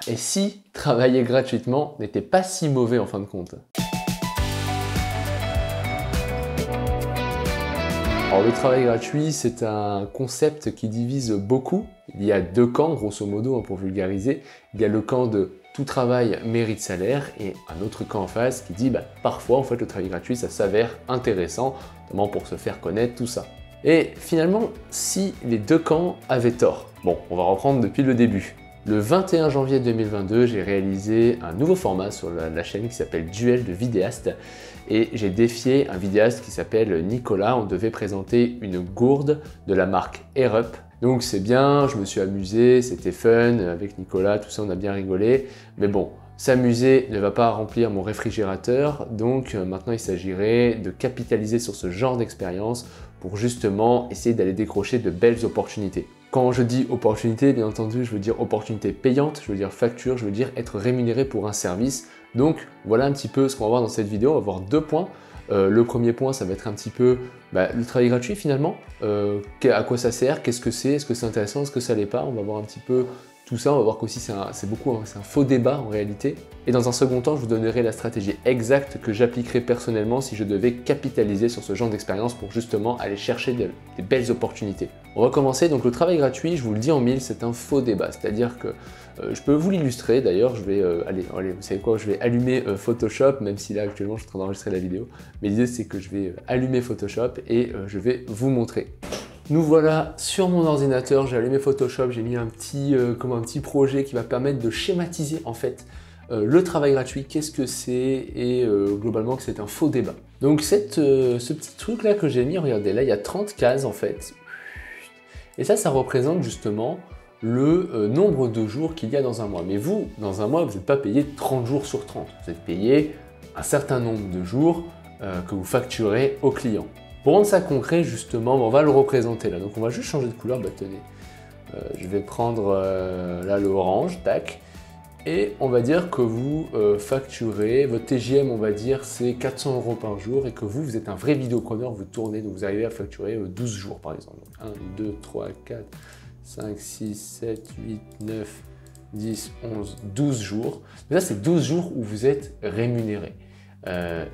Et si travailler gratuitement n'était pas si mauvais en fin de compte? Alors le travail gratuit, c'est un concept qui divise beaucoup. Il y a deux camps, grosso modo, pour vulgariser. Il y a le camp de tout travail mérite salaire et un autre camp en face qui dit parfois en fait le travail gratuit ça s'avère intéressant, notamment pour se faire connaître, tout ça. Et finalement, si les deux camps avaient tort, bon, on va reprendre depuis le début. Le 21 janvier 2022, j'ai réalisé un nouveau format sur la chaîne qui s'appelle Duel de vidéastes et j'ai défié un vidéaste qui s'appelle Nicolas. On devait présenter une gourde de la marque Airup. Donc c'est bien, je me suis amusé, c'était fun avec Nicolas, tout ça, on a bien rigolé. Mais bon, s'amuser ne va pas remplir mon réfrigérateur, donc maintenant il s'agirait de capitaliser sur ce genre d'expérience pour justement essayer d'aller décrocher de belles opportunités. Quand je dis opportunité, bien entendu, je veux dire opportunité payante, je veux dire facture, je veux dire être rémunéré pour un service. Donc voilà un petit peu ce qu'on va voir dans cette vidéo. On va voir deux points. Le premier point, ça va être un petit peu le travail gratuit finalement. À quoi ça sert? Qu'est-ce que c'est? Est-ce que c'est intéressant? Est-ce que ça l'est pas? On va voir un petit peu tout ça. On va voir qu'aussi c'est un faux débat en réalité. Et dans un second temps, je vous donnerai la stratégie exacte que j'appliquerai personnellement si je devais capitaliser sur ce genre d'expérience pour justement aller chercher des belles opportunités. On va commencer, donc le travail gratuit, je vous le dis en mille, c'est un faux débat. C'est-à-dire que je peux vous l'illustrer, d'ailleurs, je vais, allez, vous savez quoi, je vais allumer Photoshop, même si là actuellement je suis en train d'enregistrer la vidéo. Mais l'idée c'est que je vais allumer Photoshop et je vais vous montrer. Nous voilà sur mon ordinateur, j'ai allumé Photoshop, j'ai mis un petit projet qui va permettre de schématiser en fait le travail gratuit, qu'est-ce que c'est et globalement que c'est un faux débat. Donc ce petit truc là que j'ai mis, regardez là il y a 30 cases en fait. Et ça représente justement le nombre de jours qu'il y a dans un mois. Mais vous, dans un mois, vous n'êtes pas payé 30 jours sur 30. Vous êtes payé un certain nombre de jours que vous facturez au client. Pour rendre ça concret, justement, on va le représenter là. Donc on va juste changer de couleur, tenez. Je vais prendre là le orange, tac. Et on va dire que vous facturez, votre TJM on va dire c'est 400 € par jour et que vous êtes un vrai vidéopreneur, vous tournez, donc vous arrivez à facturer 12 jours par exemple. Donc 1, 2, 3, 4, 5, 6, 7, 8, 9, 10, 11, 12 jours. Mais ça c'est 12 jours où vous êtes rémunéré.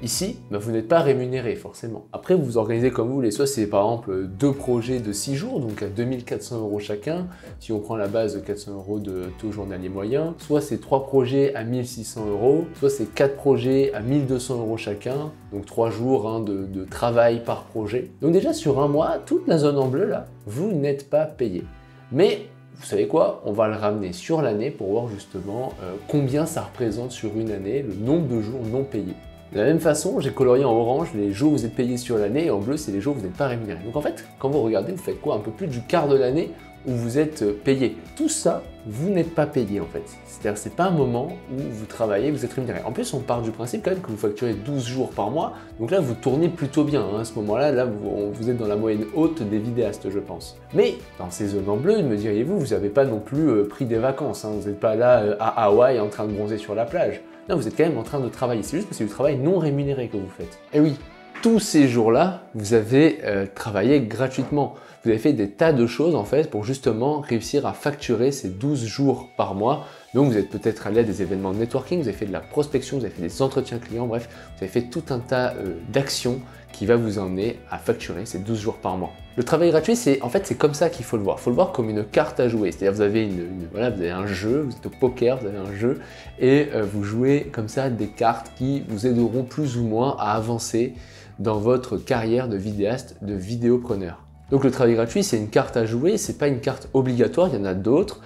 Ici, vous n'êtes pas rémunéré forcément. Après, vous vous organisez comme vous voulez. Soit c'est par exemple deux projets de 6 jours, donc à 2400 € chacun, si on prend la base de 400 € de taux journalier moyen. Soit c'est 3 projets à 1600 €, soit c'est 4 projets à 1200 € chacun, donc 3 jours de travail par projet. Donc déjà sur un mois, toute la zone en bleu là, vous n'êtes pas payé. Mais vous savez quoi? On va le ramener sur l'année pour voir justement combien ça représente sur une année, le nombre de jours non payés. De la même façon, j'ai colorié en orange les jours où vous êtes payé sur l'année et en bleu, c'est les jours où vous n'êtes pas rémunéré. Donc en fait, quand vous regardez, vous faites quoi? Un peu plus du quart de l'année où vous êtes payé. Tout ça, vous n'êtes pas payé en fait. C'est-à-dire c'est pas un moment où vous travaillez, vous êtes rémunéré. En plus, on part du principe quand même que vous facturez 12 jours par mois. Donc là, vous tournez plutôt bien. À ce moment-là, vous êtes dans la moyenne haute des vidéastes, je pense. Mais dans ces zones en bleu, me diriez-vous, vous n'avez pas non plus pris des vacances. Vous n'êtes pas là à Hawaï en train de bronzer sur la plage. Non, vous êtes quand même en train de travailler. C'est juste que c'est du travail non rémunéré que vous faites. Et oui, tous ces jours-là, vous avez travaillé gratuitement. Vous avez fait des tas de choses en fait pour justement réussir à facturer ces 12 jours par mois. Donc vous êtes peut-être allé à des événements de networking, vous avez fait de la prospection, vous avez fait des entretiens clients, bref, vous avez fait tout un tas d'actions qui va vous emmener à facturer ces 12 jours par mois. Le travail gratuit, c'est comme ça qu'il faut le voir. Il faut le voir comme une carte à jouer. C'est-à-dire vous avez vous avez un jeu, vous êtes au poker, vous avez un jeu et vous jouez comme ça des cartes qui vous aideront plus ou moins à avancer dans votre carrière de vidéaste, de vidéopreneur. Donc le travail gratuit, c'est une carte à jouer, c'est pas une carte obligatoire, il y en a d'autres.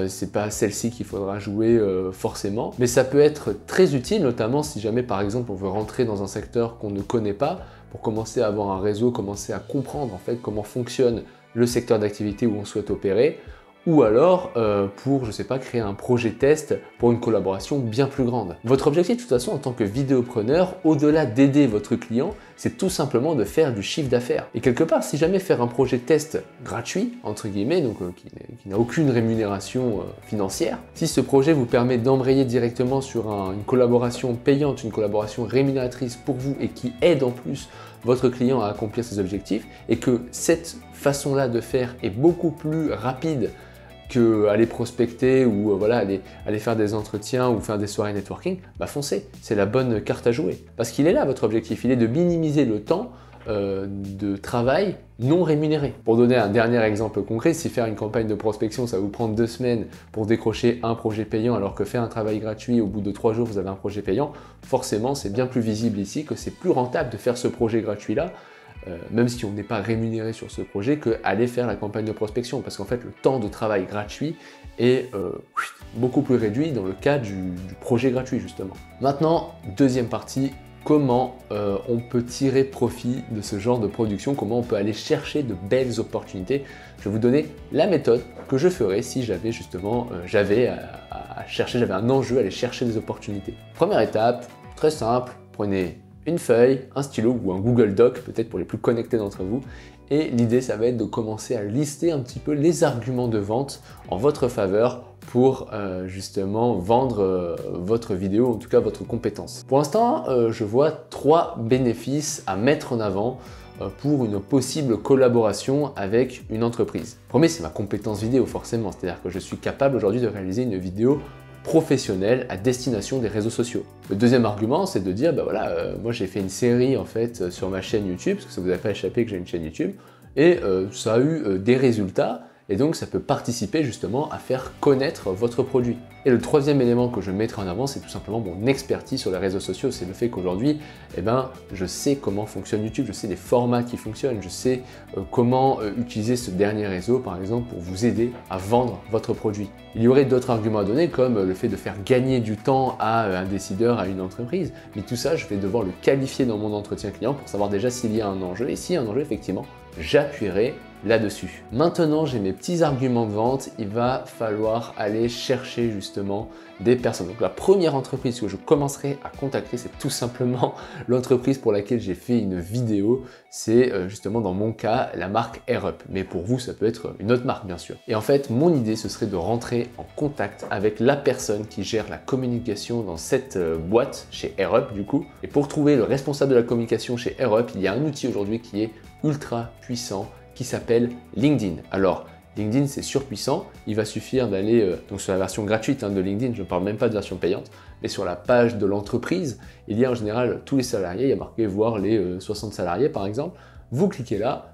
C'est pas celle-ci qu'il faudra jouer forcément, mais ça peut être très utile, notamment si jamais par exemple on veut rentrer dans un secteur qu'on ne connaît pas, pour commencer à avoir un réseau, commencer à comprendre en fait comment fonctionne le secteur d'activité où on souhaite opérer, ou alors pour, je sais pas, créer un projet test pour une collaboration bien plus grande. Votre objectif de toute façon en tant que vidéopreneur, au-delà d'aider votre client, c'est tout simplement de faire du chiffre d'affaires. Et quelque part, si jamais faire un projet test gratuit, entre guillemets, donc qui n'a aucune rémunération financière, si ce projet vous permet d'embrayer directement sur une collaboration payante, une collaboration rémunératrice pour vous et qui aide en plus votre client à accomplir ses objectifs, et que cette façon-là de faire est beaucoup plus rapide que aller prospecter ou voilà, aller faire des entretiens ou faire des soirées networking, bah foncez, c'est la bonne carte à jouer. Parce qu'il est là votre objectif, il est de minimiser le temps de travail non rémunéré. Pour donner un dernier exemple concret, si faire une campagne de prospection, ça va vous prendre 2 semaines pour décrocher un projet payant, alors que faire un travail gratuit, au bout de 3 jours, vous avez un projet payant, forcément, c'est bien plus visible ici que c'est plus rentable de faire ce projet gratuit-là, même si on n'est pas rémunéré sur ce projet, qu'aller faire la campagne de prospection, parce qu'en fait, le temps de travail gratuit est beaucoup plus réduit dans le cas du projet gratuit, justement. Maintenant, deuxième partie, comment on peut tirer profit de ce genre de production, comment on peut aller chercher de belles opportunités. Je vais vous donner la méthode que je ferais si j'avais justement j'avais un enjeu à aller chercher des opportunités. Première étape, très simple, prenez une feuille, un stylo ou un Google Doc, peut-être pour les plus connectés d'entre vous, et l'idée ça va être de commencer à lister un petit peu les arguments de vente en votre faveur pour justement vendre votre vidéo, en tout cas votre compétence. Pour l'instant, je vois 3 bénéfices à mettre en avant pour une possible collaboration avec une entreprise. Le premier, c'est ma compétence vidéo forcément, c'est-à-dire que je suis capable aujourd'hui de réaliser une vidéo professionnelle à destination des réseaux sociaux. Le deuxième argument, c'est de dire, bah voilà, moi j'ai fait une série en fait sur ma chaîne YouTube, parce que ça vous a pas échappé que j'ai une chaîne YouTube, et ça a eu des résultats, et donc ça peut participer justement à faire connaître votre produit. Et le troisième élément que je mettrai en avant, c'est tout simplement mon expertise sur les réseaux sociaux. C'est le fait qu'aujourd'hui, je sais comment fonctionne YouTube, je sais les formats qui fonctionnent, je sais comment utiliser ce dernier réseau, par exemple, pour vous aider à vendre votre produit. Il y aurait d'autres arguments à donner, comme le fait de faire gagner du temps à un décideur, à une entreprise, mais tout ça, je vais devoir le qualifier dans mon entretien client pour savoir déjà s'il y a un enjeu, et s'il y a un enjeu, effectivement, j'appuierai là-dessus. Maintenant, j'ai mes petits arguments de vente, il va falloir aller chercher justement des personnes. Donc la première entreprise que je commencerai à contacter, c'est tout simplement l'entreprise pour laquelle j'ai fait une vidéo. C'est justement dans mon cas la marque AirUp. Mais pour vous, ça peut être une autre marque bien sûr. Et en fait, mon idée, ce serait de rentrer en contact avec la personne qui gère la communication dans cette boîte chez AirUp du coup. Et pour trouver le responsable de la communication chez AirUp, il y a un outil aujourd'hui qui est ultra puissant qui s'appelle LinkedIn. Alors, LinkedIn, c'est surpuissant. Il va suffire d'aller donc sur la version gratuite de LinkedIn, je ne parle même pas de version payante, mais sur la page de l'entreprise, il y a en général tous les salariés, il y a marqué voir les 60 salariés par exemple. Vous cliquez là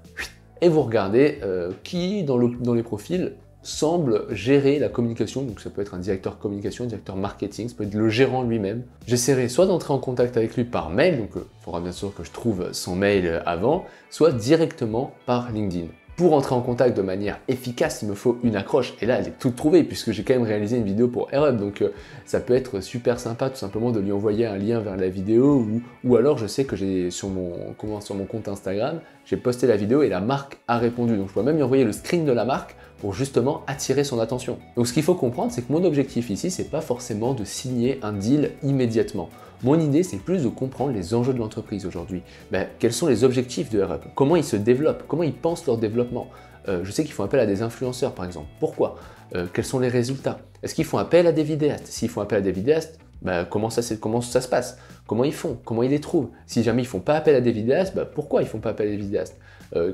et vous regardez qui dans les profils semble gérer la communication. Donc ça peut être un directeur communication, un directeur marketing, ça peut être le gérant lui-même. J'essaierai soit d'entrer en contact avec lui par mail, donc il faudra bien sûr que je trouve son mail avant, soit directement par LinkedIn. Pour entrer en contact de manière efficace, il me faut une accroche. Et là, elle est toute trouvée puisque j'ai quand même réalisé une vidéo pour AirUp. Donc ça peut être super sympa tout simplement de lui envoyer un lien vers la vidéo ou alors je sais que j'ai sur mon compte Instagram, j'ai posté la vidéo et la marque a répondu. Donc je peux même lui envoyer le screen de la marque pour justement attirer son attention. Donc ce qu'il faut comprendre, c'est que mon objectif ici, c'est pas forcément de signer un deal immédiatement. Mon idée, c'est plus de comprendre les enjeux de l'entreprise aujourd'hui. Quels sont les objectifs de AirUp? Comment ils se développent? Comment ils pensent leur développement? Je sais qu'ils font appel à des influenceurs, par exemple. Pourquoi? Quels sont les résultats? Est-ce qu'ils font appel à des vidéastes? S'ils font appel à des vidéastes, comment ça se passe? Comment ils font? Comment ils les trouvent? Si jamais ils font pas appel à des vidéastes, pourquoi ils font pas appel à des vidéastes?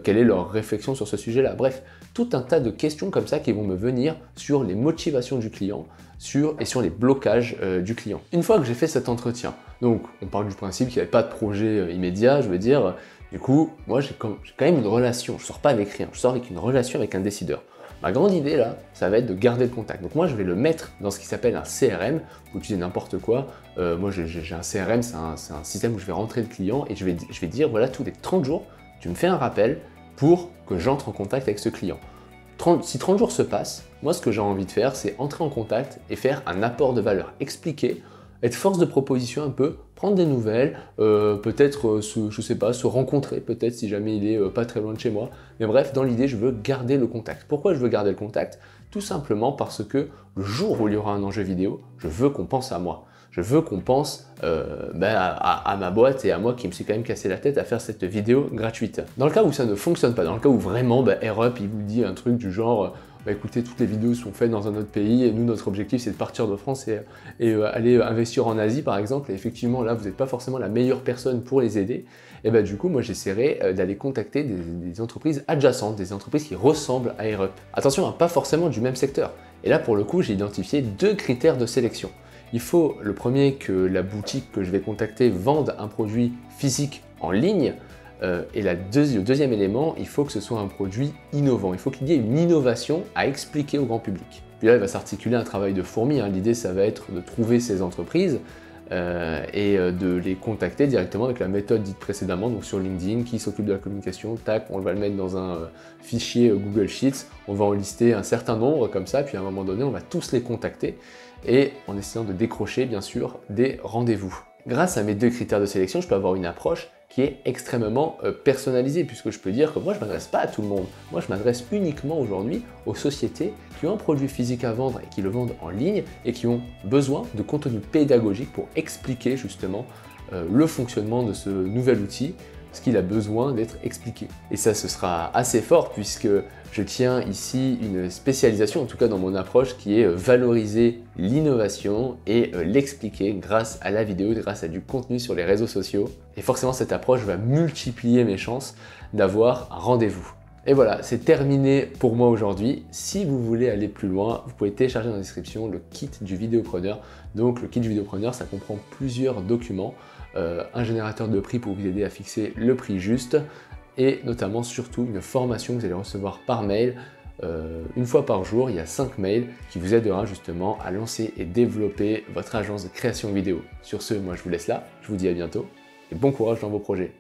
Quelle est leur réflexion sur ce sujet-là? Bref, tout un tas de questions comme ça qui vont me venir sur les motivations du client et sur les blocages du client. Une fois que j'ai fait cet entretien, donc on parle du principe qu'il n'y avait pas de projet immédiat, je veux dire, du coup, moi j'ai quand même une relation, je sors pas avec rien, je sors avec une relation avec un décideur. Ma grande idée là, ça va être de garder le contact. Donc moi je vais le mettre dans ce qui s'appelle un CRM, vous utilisez n'importe quoi. Moi j'ai un CRM, c'est un système où je vais rentrer le client et je vais dire voilà, tous les 30 jours, tu me fais un rappel pour que j'entre en contact avec ce client. Si 30 jours se passent, moi ce que j'ai envie de faire, c'est entrer en contact et faire un apport de valeur, expliquer, être force de proposition un peu, prendre des nouvelles, peut-être, je sais pas, se rencontrer peut-être si jamais il est pas très loin de chez moi. Mais bref, dans l'idée, je veux garder le contact. Pourquoi je veux garder le contact? Tout simplement parce que le jour où il y aura un enjeu vidéo, je veux qu'on pense à moi. Je veux qu'on pense à ma boîte et à moi qui me suis quand même cassé la tête à faire cette vidéo gratuite. Dans le cas où ça ne fonctionne pas, dans le cas où vraiment AirUp il vous dit un truc du genre bah écoutez, toutes les vidéos sont faites dans un autre pays et nous, notre objectif, c'est de partir de France et aller investir en Asie, par exemple. Et effectivement, là, vous n'êtes pas forcément la meilleure personne pour les aider. Et bah du coup, moi, j'essaierai d'aller contacter des entreprises adjacentes, des entreprises qui ressemblent à AirUp. Attention, hein, pas forcément du même secteur. Et là, pour le coup, j'ai identifié 2 critères de sélection. Il faut, le premier, que la boutique que je vais contacter vende un produit physique en ligne. Et le deuxième élément, il faut que ce soit un produit innovant. Il faut qu'il y ait une innovation à expliquer au grand public. Puis là, il va s'articuler un travail de fourmi. Hein. L'idée, ça va être de trouver ces entreprises et de les contacter directement avec la méthode dite précédemment, donc sur LinkedIn, qui s'occupe de la communication. Tac, on va le mettre dans un fichier Google Sheets. On va en lister un certain nombre comme ça, puis à un moment donné, on va tous les contacter et en essayant de décrocher, bien sûr, des rendez-vous. Grâce à mes 2 critères de sélection, je peux avoir une approche qui est extrêmement personnalisée, puisque je peux dire que moi, je ne m'adresse pas à tout le monde. Moi, je m'adresse uniquement aujourd'hui aux sociétés qui ont un produit physique à vendre et qui le vendent en ligne et qui ont besoin de contenu pédagogique pour expliquer justement le fonctionnement de ce nouvel outil, ce qu'il a besoin d'être expliqué. Et ça, ce sera assez fort puisque je tiens ici une spécialisation, en tout cas dans mon approche, qui est valoriser l'innovation et l'expliquer grâce à la vidéo, grâce à du contenu sur les réseaux sociaux. Et forcément, cette approche va multiplier mes chances d'avoir un rendez-vous. Et voilà, c'est terminé pour moi aujourd'hui. Si vous voulez aller plus loin, vous pouvez télécharger dans la description le kit du vidéopreneur. Donc le kit du vidéopreneur, ça comprend plusieurs documents, un générateur de prix pour vous aider à fixer le prix juste et notamment surtout une formation que vous allez recevoir par mail une fois par jour. Il y a 5 mails qui vous aidera justement à lancer et développer votre agence de création vidéo. Sur ce, moi je vous laisse là, je vous dis à bientôt et bon courage dans vos projets.